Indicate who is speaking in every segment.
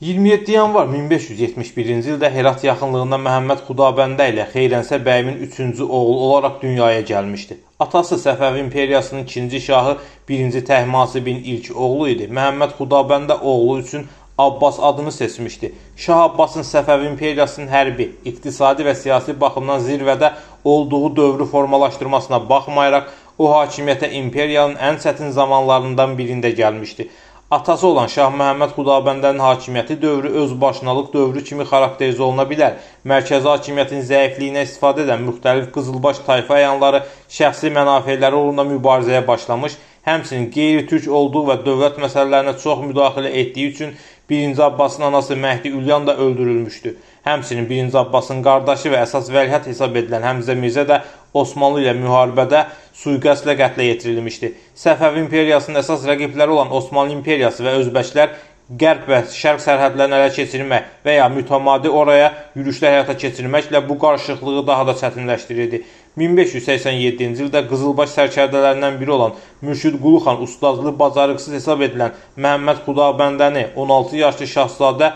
Speaker 1: 27 yanvar 1571-ci ildə Herat yaxınlığında Məhəmməd Xudabəndə ilə Xeyrənsə bəyimin 3-cü oğlu olaraq dünyaya gəlmişdi. Atası Səfəvi imperiyasının 2-ci şahı 1-ci Təhmasibin ilk oğlu idi. Məhəmməd Xudabəndə oğlu üçün Abbas adını seçmişdi. Şah Abbasın Səfəvi imperiyasının hərbi, iqtisadi və siyasi baxımdan zirvədə olduğu dövrü formalaşdırmasına baxmayaraq, o hakimiyyətə imperiyanın ən çətin zamanlarından birində gəlmişdi. Atası olan Şah Məhəmməd Xudabəndənin hakimiyyəti dövrü özbaşınalıq dövrü kimi xarakterizə oluna bilər. Mərkəzi hakimiyyətin zəifliyinə istifadə edən müxtəlif qızılbaş tayfa əyanları şəxsi mənafelələri uğrunda mübarizəyə başlamış, həmçinin qeyri-türk olduğu və dövlət məsələlərinə çox müdaxilə etdiyi üçün 1-ci Abbasın anası Məhdi Ülyan da öldürülmüşdü. Həmçinin 1-ci Abbasın qardaşı və əsas vəliəhd hesab edilən Həmzə Mirzə də Osmanlı ilə müharibədə sui-qəsdlə qətlə yetirilmişdi. Səfəvi imperiyasının əsas rəqibləri olan Osmanlı imperiyası və özbəklər qərb və şərq sərhədlərini ələ keçirmək və ya mütəmadi oraya yürüşlər həyata keçirməklə bu qarışıqlığı daha da çətinləşdirirdi. 1587-ci ildə Qızılbaş sərkərdələrindən biri olan Mürşid Quluxan ustazlı bacarıqsız hesab edilən Məhəmməd Xudabəndəni 16 yaşlı şahzadə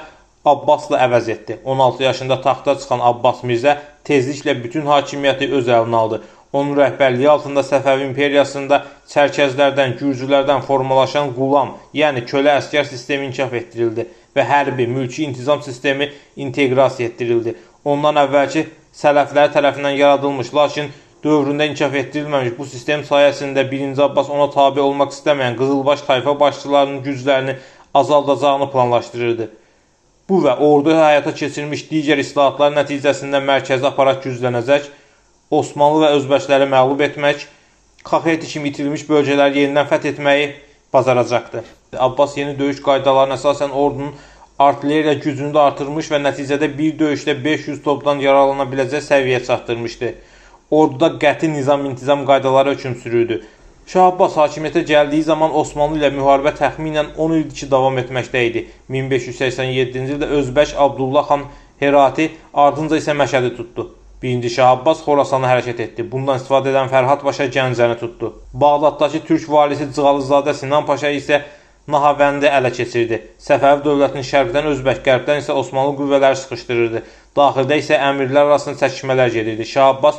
Speaker 1: Abbasla əvəz etdi. 16 yaşında taxta çıxan Abbas Mirzə tezliklə bütün hakimiyyəti öz əlinə aldı. Onun rəhbərliyi altında Səfəvi imperiyasında Çərkəzlərdən, Gürcülərdən formalaşan qulam, yəni kölə əsgər sistemi inkişaf etdirildi və hərbi, mülki intizam sistemi inteqrasiya etdirildi. Ondan əvvəlki sələfləri tərəfindən yaradılmış, lakin dövründə inkişaf etdirilməmiş bu sistem sayəsində 1-ci Abbas ona tabe olmaq istəməyən Qızılbaş tayfa başçılarının güclərini azaldacağını planlaşdırırdı. Bu və ordu həyata keçirmiş digər islahatlar nəticəsində mərkəzi aparat güclənəcək, Osmanlı və özbəkləri məğlub etmək, Xaxeti kimi itirilmiş bölgələri yenidən fəth etməyi bacaracaqdı. Abbas yeni döyüş qaydalarına əsasən ordunun artilleriya gücünü də artırmış və nəticədə bir döyüşdə 500 topdan yaralana biləcək səviyyə çatdırmışdı. Orduda qəti nizam-intizam qaydaları hökm sürürdü. Şah Abbas hakimiyyətə gəldiyi zaman Osmanlı ilə müharibə təxminən 10 ildir ki, davam etməkdə idi. 1587-ci ildə Özbək Abdullah xan Herati, ardınca isə Məşədi tutdu. 1-ci Şah Abbas Xorasana hərəkət etdi. Bundan istifadə edən Fərhad Paşa Gəncəni tutdu. Bağdaddakı türk valisi Cığalızadə Sinan Paşa isə Nahavəndi ələ keçirdi. Səfəvi dövlətinin şərqdən Özbək, qərbdən isə Osmanlı qüvvələri sıxışdırırdı. Daxildə isə əmirlər arasında çəkişmələr gedirdi. Şah Abbas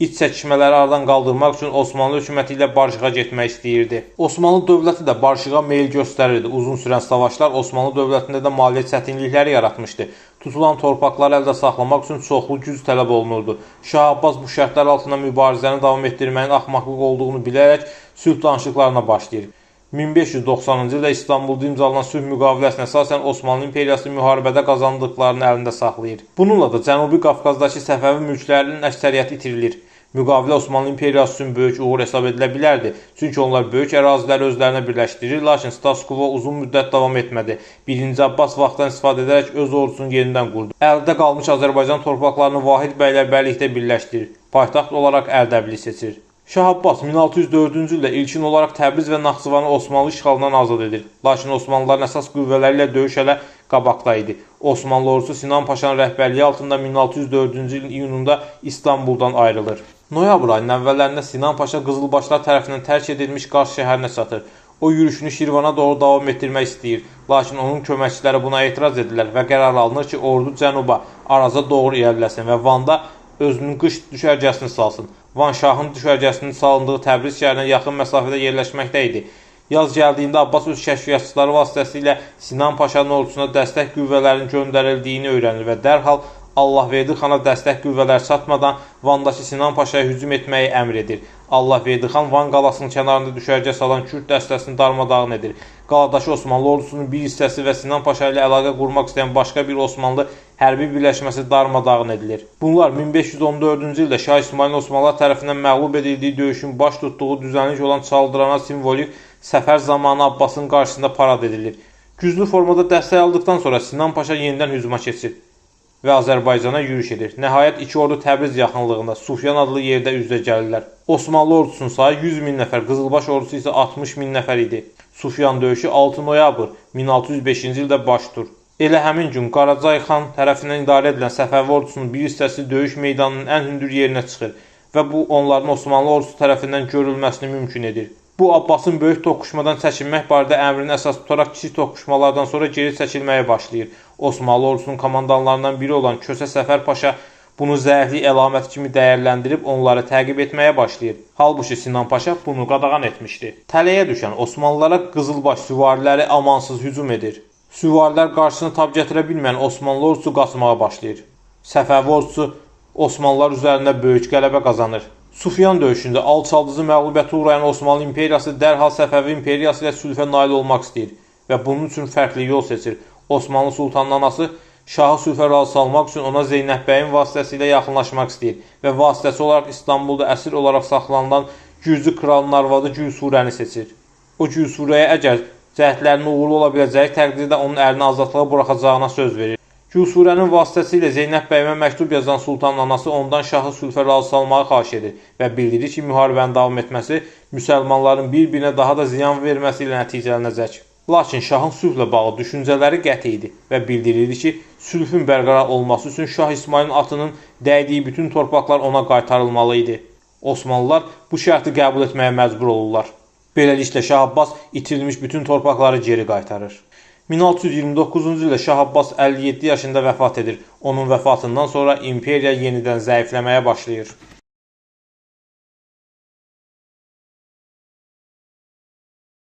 Speaker 1: iç çəkişmələri aradan qaldırmaq üçün Osmanlı hökuməti ilə barışığa getmək istəyirdi. Osmanlı dövləti də barışığa meyil göstərirdi. Uzun sürən savaşlar Osmanlı dövlətində də maliyyə çətinlikləri yaratmışdı. Tutulan torpaqları əldə saxlamaq üçün çoxlu güc tələb olunurdu. Şah Abbas bu şərtlər altında mübarizəni davam etdirməyin axmaqlıq olduğunu bilərək sülh danışıqlarına başlayır. 1590-cı ildə İstanbulda imzalanan sülh müqaviləsinə əsasən Osmanlı imperiyası müharibədə qazandıqlarını əlində saxlayır. Bununla da Cənubi Qafqazdakı Səfəvi mülklərinin əksəriyyəti itirilir. Müqavilə Osmanlı imperiyası üçün böyük uğur hesab edilə bilərdi. Çünki onlar böyük əraziləri özlərinə birləşdirir, lakin status quo uzun müddət davam etmədi. 1-ci Abbas vaxtdan istifadə edərək öz ordusunu yenidən qurdu. Əldə qalmış Azərbaycan torpaqlarını Vahid bəylərbəlikdə birləşdirir. Paytaxt olaraq Ərdəbili seçir. Şah Abbas 1604-cü ildə ilkin olaraq Təbriz və Naxçıvanı Osmanlı işğalından azad edir. Lakin Osmanlıların əsas qüvvələri ilə döyüş hələ qabaqda idi. Osmanlı ordusu Sinan Paşanın rəhbərliyi altında 1604-cü ilin iyununda İstanbuldan ayrılır. Noyabr ayının əvvəllərində Sinan Paşa Qızılbaşlar tərəfindən tərk edilmiş Qars şəhərinə çatır. O yürüşünü Şirvana doğru davam etdirmək istəyir. Lakin onun köməkçiləri buna etiraz edirlər və qərar alınır ki, ordu cənuba, Araza doğru irəliləsin və Vanda özünün qış düşərgəsini salsın. Van şahın düşərgəsinin salındığı Təbriz şəhərinə yaxın məsafədə yerləşməkdə idi. Yaz gəldiyində Abbas öz kəşfiyyatçıları vasitəsilə Sinan Paşanın ordusuna dəstək qüvvələrin göndərildiyini öyrənir və dərhal Allahverdi xana dəstək qüvvələr çatmadan Vandakı Sinan Paşaya hücum etməyi əmr edir. Allahverdi xan Van qalasının kənarında düşərgə salan Kürd dəstəsini darmadağın edir. Qaladakı Osmanlı ordusunun bir hissəsi və Sinan Paşa ilə əlaqə qurmaq istəyən başqa bir Osmanlı hərbi birləşməsi darmadağın edilir. Bunlar 1514-cü ildə Şah İsmailin Osmanlılar tərəfindən məğlub edildiyi döyüşün baş tutduğu düzənlik olan Çaldırana simvolik səfər zamanı Abbasın qarşısında parad edilir. Güclü formada dəstək aldıqdan sonra Sinan Paşa yenidən hücuma keçir və Azərbaycana yürüş edir. Nəhayət iki ordu Təbriz yaxınlığında Sufyan adlı yerdə üz-üzə gəlirlər. Osmanlı ordusunun sayı 100 min nəfər, Qızılbaş ordusu isə 60 min nəfər idi. Sufyan döyüşü 6 noyabr 1605-ci ildə baş tutur. Elə həmin gün Qaracay xan tərəfindən idarə edilən Səfəvi ordusunun bir hissəsi döyüş meydanının ən hündür yerinə çıxır və bu onların Osmanlı ordusu tərəfindən görülməsini mümkün edir. Bu Abbasın böyük toqquşmadan çəkinmək barədə əmrini əsas tutaraq kiçik toqquşmalardan sonra geri çəkilməyə başlayır. Osmanlı ordusunun komandanlarından biri olan Kösə Səfər Paşa bunu zəiflik əlaməti kimi dəyərləndirib onları təqib etməyə başlayır. Halbuki Sinan Paşa bunu qadağan etmişdi. Tələyə düşən Osmanlılara Qızılbaş süvariləri amansız hücum edir. Süvarilər qarşısını tab gətirə bilməyən Osmanlı ordusu qaçmağa başlayır. Səfəvi ordusu Osmanlılar üzərində böyük qələbə qazanır. Sufyan döyüşündə alçaldıcı məğlubiyyətə uğrayan Osmanlı imperiyası dərhal Səfəvi imperiyası ilə sülhə nail olmaq istəyir və bunun üçün fərqli yol seçir. Osmanlı sultanının anası şahı sülhə razı salmaq üçün ona Zeynəb bəyin vasitəsilə yaxınlaşmaq istəyir və vasitəsi olaraq İstanbulda əsir olaraq saxlanılan Gürcü kralının arvadı Gülsurəni seçir. O Gülsurəyə əgər cəhdlərinin uğurlu ola biləcəyi təqdirdə onun ərini azadlığa buraxacağına söz verir. Gülsurənin vasitəsilə Zeynəb bəyimə məktub yazan sultanın anası ondan şahı sülhə razı salmağı xahiş edir və bildirir ki, müharibənin davam etməsi müsəlmanların bir-birinə daha da ziyan verməsi ilə nəticələnəcək. Lakin şahın sülhlə bağlı düşüncələri qəti idi və bildirirdi ki, sülhün bərqərar olması üçün Şah İsmailin atının dəydiyi bütün torpaqlar ona qaytarılmalı idi. Osmanlılar bu şərti qəbul etməyə məcbur olurlar. Beləliklə Şah Abbas itirilmiş bütün torpaqları geri qaytarır. 1629-cu ildə Şah Abbas 57 yaşında vəfat edir. Onun vəfatından sonra imperiya yenidən zəifləməyə başlayır.